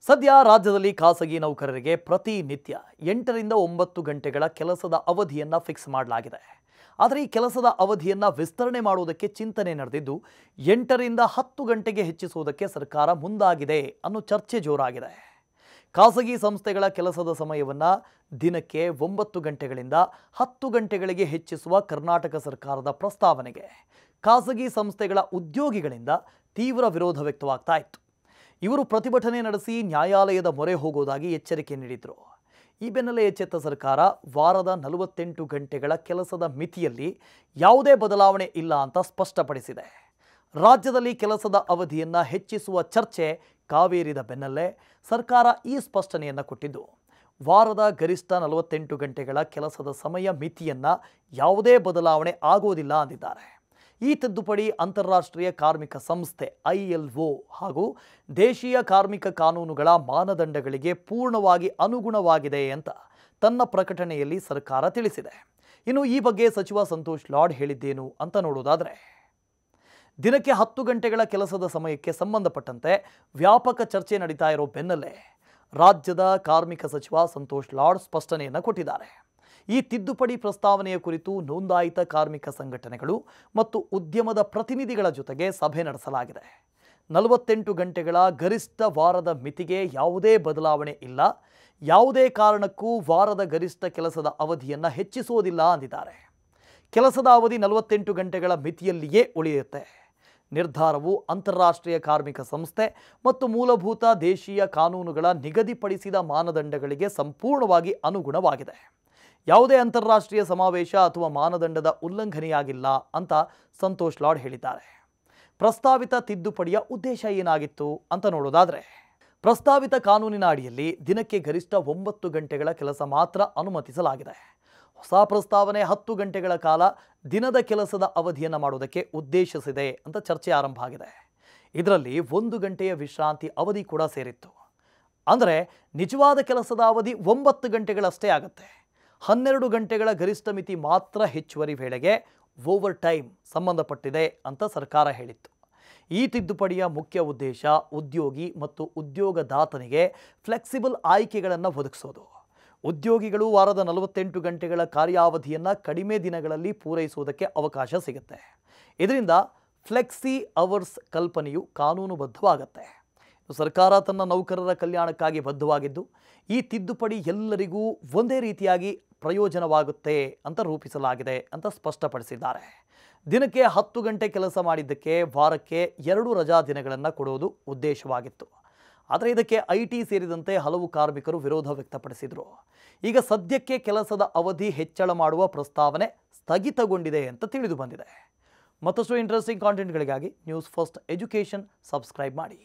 ಸದ್ಯ ರಾಜ್ಯದಲ್ಲಿ ಖಾಸಗಿ ನೌಕರರಿಗೆ ಪ್ರತಿನಿತ್ಯ 8 ರಿಂದ 9 ಗಂಟೆಗಳ ಕೆಲಸದ ಅವಧಿಯನ್ನು ಫಿಕ್ಸ್ ಮಾಡಲಾಗಿದೆ. ಆದರೆ ಈ ಕೆಲಸದ ಅವಧಿಯನ್ನು ವಿಸ್ತರಣೆ ಮಾಡುವುದಕ್ಕೆ ಚಿಂತನೆ ನಡೆದಿದ್ದು 8 ರಿಂದ 10 ಗಂಟೆಗೆ ಹೆಚ್ಚಿಸುವುದಕ್ಕೆ ಸರ್ಕಾರ ಮುಂದಾಗಿದೆ ಅನ್ನೋ ಚರ್ಚೆ ಜೋರಾಗಿದೆ. ಖಾಸಗಿ ಸಂಸ್ಥೆಗಳ ಕೆಲಸದ ಸಮಯವನ್ನು ದಿನಕ್ಕೆ 9 ಗಂಟೆಗಳಿಂದ 10 ಗಂಟೆಗಳಿಗೆ ಹೆಚ್ಚಿಸುವ ಕರ್ನಾಟಕ ಸರ್ಕಾರದ ಪ್ರಸ್ತಾವನೆಗೆ ಖಾಸಗಿ ಸಂಸ್ಥೆಗಳ ಉದ್ಯೋಗಿಗಳಿಂದ ತೀವ್ರ ವಿರೋಧ ವ್ಯಕ್ತವಾಗ್ತಾ ಇತ್ತು. ಇವರು ಪ್ರತಿಭಟನೆ ನಡೆಸಿ ನ್ಯಾಯಾಲಯದ ಮೊರೆ ಹೋಗೋದಾಗಿ ಎಚ್ಚರಿಕೆ ನೀಡಿದರು. ಈ ಬೆನ್ನಲ್ಲೇ ಎಚ್ಚೆತ್ತ ಸರ್ಕಾರ ವಾರದ 48 ಗಂಟೆಗಳ ಕೆಲಸದ ಮಿತಿಯಲ್ಲಿ ಯಾವುದೇ ಬದಲಾವಣೆ ಇಲ್ಲ ಅಂತ ಸ್ಪಷ್ಟಪಡಿಸಿದೆ. ರಾಜ್ಯದಲ್ಲಿ ಕೆಲಸದ ಅವಧಿಯನ್ನು ಹೆಚ್ಚಿಸುವ ಚರ್ಚೆ ಕಾವೇರಿದ ಬೆನ್ನಲ್ಲೇ ಸರ್ಕಾರ ಈ ಸ್ಪಷ್ಟನೆಯನ್ನು ಕೊಟ್ಟಿದ್ದು, ವಾರದ ಗರಿಷ್ಠ 48 ಗಂಟೆಗಳ ಕೆಲಸದ ಸಮಯ ಮಿತಿಯನ್ನು ಯಾವುದೇ ಬದಲಾವಣೆ ಆಗೋದಿಲ್ಲ ಅಂದಿದ್ದಾರೆ. ಈ ತಿದ್ದುಪಡಿ ಅಂತಾರಾಷ್ಟ್ರೀಯ ಕಾರ್ಮಿಕ ಸಂಸ್ಥೆ ILO ಹಾಗೂ ದೇಶೀಯ ಕಾರ್ಮಿಕ ಕಾನೂನುಗಳ ಮಾನದಂಡಗಳಿಗೆ ಪೂರ್ಣವಾಗಿ ಅನುಗುಣವಾಗಿದೆ ಅಂತ ತನ್ನ ಪ್ರಕಟಣೆಯಲ್ಲಿ ಸರ್ಕಾರ ತಿಳಿಸಿದೆ. ಇನ್ನು ಈ ಬಗ್ಗೆ ಸಚಿವ ಸಂತೋಷ್ ಲಾಡ್ ಹೇಳಿದ್ದೇನು ಅಂತ ನೋಡೋದಾದರೆ, ದಿನಕ್ಕೆ 10 ಗಂಟೆಗಳ ಕೆಲಸದ ಸಮಯಕ್ಕೆ ಸಂಬಂಧಪಟ್ಟಂತೆ ವ್ಯಾಪಕ ಚರ್ಚೆ ನಡೀತಾ ಇರೋ ಬೆನ್ನಲ್ಲೇ ರಾಜ್ಯದ ಕಾರ್ಮಿಕ ಸಚಿವ ಸಂತೋಷ್ ಲಾಡ್ ಸ್ಪಷ್ಟನೆಯನ್ನು ಕೊಟ್ಟಿದ್ದಾರೆ. ಈ ತಿದ್ದುಪಡಿ ಪ್ರಸ್ತಾವನೆಯ ಕುರಿತು ನೋಂದಾಯಿತ ಕಾರ್ಮಿಕ ಸಂಘಟನೆಗಳು ಮತ್ತು ಉದ್ಯಮದ ಪ್ರತಿನಿಧಿಗಳ ಜೊತೆಗೆ ಸಭೆ ನಡೆಸಲಾಗಿದೆ. 48 ಗಂಟೆಗಳ ಗರಿಷ್ಠ ವಾರದ ಮಿತಿಗೆ ಯಾವುದೇ ಬದಲಾವಣೆ ಇಲ್ಲ, ಯಾವುದೇ ಕಾರಣಕ್ಕೂ ವಾರದ ಗರಿಷ್ಠ ಕೆಲಸದ ಅವಧಿಯನ್ನು ಹೆಚ್ಚಿಸುವುದಿಲ್ಲ ಅಂದಿದ್ದಾರೆ. ಕೆಲಸದ ಅವಧಿ 48 ಗಂಟೆಗಳ ಮಿತಿಯಲ್ಲಿಯೇ ಉಳಿಯುತ್ತೆ. ನಿರ್ಧಾರವು ಅಂತಾರಾಷ್ಟ್ರೀಯ ಕಾರ್ಮಿಕ ಸಂಸ್ಥೆ ಮತ್ತು ಮೂಲಭೂತ ದೇಶೀಯ ಕಾನೂನುಗಳ ನಿಗದಿಪಡಿಸಿದ ಮಾನದಂಡಗಳಿಗೆ ಸಂಪೂರ್ಣವಾಗಿ ಅನುಗುಣವಾಗಿದೆ. ಯಾವುದೇ ಅಂತಾರಾಷ್ಟ್ರೀಯ ಸಮಾವೇಶ ಅಥವಾ ಮಾನದಂಡದ ಉಲ್ಲಂಘನೆಯಾಗಿಲ್ಲ ಅಂತ ಸಂತೋಷ್ ಲಾಡ್ ಹೇಳಿದ್ದಾರೆ. ಪ್ರಸ್ತಾವಿತ ತಿದ್ದುಪಡಿಯ ಉದ್ದೇಶ ಏನಾಗಿತ್ತು ಅಂತ ನೋಡೋದಾದರೆ, ಪ್ರಸ್ತಾವಿತ ಕಾನೂನಿನ ಅಡಿಯಲ್ಲಿ ದಿನಕ್ಕೆ ಗರಿಷ್ಠ 9 ಗಂಟೆಗಳ ಕೆಲಸ ಮಾತ್ರ ಅನುಮತಿಸಲಾಗಿದೆ. ಹೊಸ ಪ್ರಸ್ತಾವನೆ 10 ಗಂಟೆಗಳ ಕಾಲ ದಿನದ ಕೆಲಸದ ಅವಧಿಯನ್ನು ಮಾಡೋದಕ್ಕೆ ಉದ್ದೇಶಿಸಿದೆ ಅಂತ ಚರ್ಚೆ ಆರಂಭ ಆಗಿದೆ. ಇದರಲ್ಲಿ 1 ಗಂಟೆಯ ವಿಶ್ರಾಂತಿ ಅವಧಿ ಕೂಡ ಸೇರಿತ್ತು. ಅಂದರೆ ನಿಜವಾದ ಕೆಲಸದ ಅವಧಿ 9 ಗಂಟೆಗಳಷ್ಟೇ ಆಗುತ್ತೆ. 12 ಗಂಟೆಗಳ ಗರಿಷ್ಠ ಮಿತಿ ಮಾತ್ರ ಹೆಚ್ಚುವರಿ ವೇಳೆಗೆ ಓವರ್ ಟೈಮ್ ಸಂಬಂಧಪಟ್ಟಿದೆ ಅಂತ ಸರ್ಕಾರ ಹೇಳಿತ್ತು. ಈ ತಿದ್ದುಪಡಿಯ ಮುಖ್ಯ ಉದ್ದೇಶ ಉದ್ಯೋಗಿ ಮತ್ತು ಉದ್ಯೋಗದಾತನಿಗೆ ಫ್ಲೆಕ್ಸಿಬಲ್ ಆಯ್ಕೆಗಳನ್ನು ಒದಗಿಸೋದು. ಉದ್ಯೋಗಿಗಳು ವಾರದ 48 ಗಂಟೆಗಳ ಕಾರ್ಯಾವಧಿಯನ್ನು ಕಡಿಮೆ ದಿನಗಳಲ್ಲಿ ಪೂರೈಸುವುದಕ್ಕೆ ಅವಕಾಶ ಸಿಗುತ್ತೆ. ಇದರಿಂದ ಫ್ಲೆಕ್ಸಿ ಅವರ್ಸ್ ಕಲ್ಪನೆಯು ಕಾನೂನುಬದ್ಧವಾಗುತ್ತೆ. ಸರ್ಕಾರ ತನ್ನ ನೌಕರರ ಕಲ್ಯಾಣಕ್ಕಾಗಿ ಬದ್ಧವಾಗಿದ್ದು, ಈ ತಿದ್ದುಪಡಿ ಎಲ್ಲರಿಗೂ ಒಂದೇ ರೀತಿಯಾಗಿ ಪ್ರಯೋಜನವಾಗುತ್ತೆ ಅಂತ ರೂಪಿಸಲಾಗಿದೆ ಅಂತ ಸ್ಪಷ್ಟಪಡಿಸಿದ್ದಾರೆ. ದಿನಕ್ಕೆ 10 ಗಂಟೆ ಕೆಲಸ ಮಾಡಿದ್ದಕ್ಕೆ ವಾರಕ್ಕೆ 2 ರಜಾ ದಿನಗಳನ್ನು ಕೊಡುವುದು ಉದ್ದೇಶವಾಗಿತ್ತು. ಆದರೆ ಇದಕ್ಕೆ IT ಸೇರಿದಂತೆ ಹಲವು ಕಾರ್ಮಿಕರು ವಿರೋಧ ವ್ಯಕ್ತಪಡಿಸಿದರು. ಈಗ ಸದ್ಯಕ್ಕೆ ಕೆಲಸದ ಅವಧಿ ಹೆಚ್ಚಳ ಮಾಡುವ ಪ್ರಸ್ತಾವನೆ ಸ್ಥಗಿತಗೊಂಡಿದೆ ಅಂತ ತಿಳಿದು ಬಂದಿದೆ. ಮತ್ತಷ್ಟು ಇಂಟ್ರೆಸ್ಟಿಂಗ್ ಕಾಂಟೆಂಟ್ಗಳಿಗಾಗಿ ನ್ಯೂಸ್ ಫಸ್ಟ್ ಎಜುಕೇಷನ್ ಸಬ್ಸ್ಕ್ರೈಬ್ ಮಾಡಿ.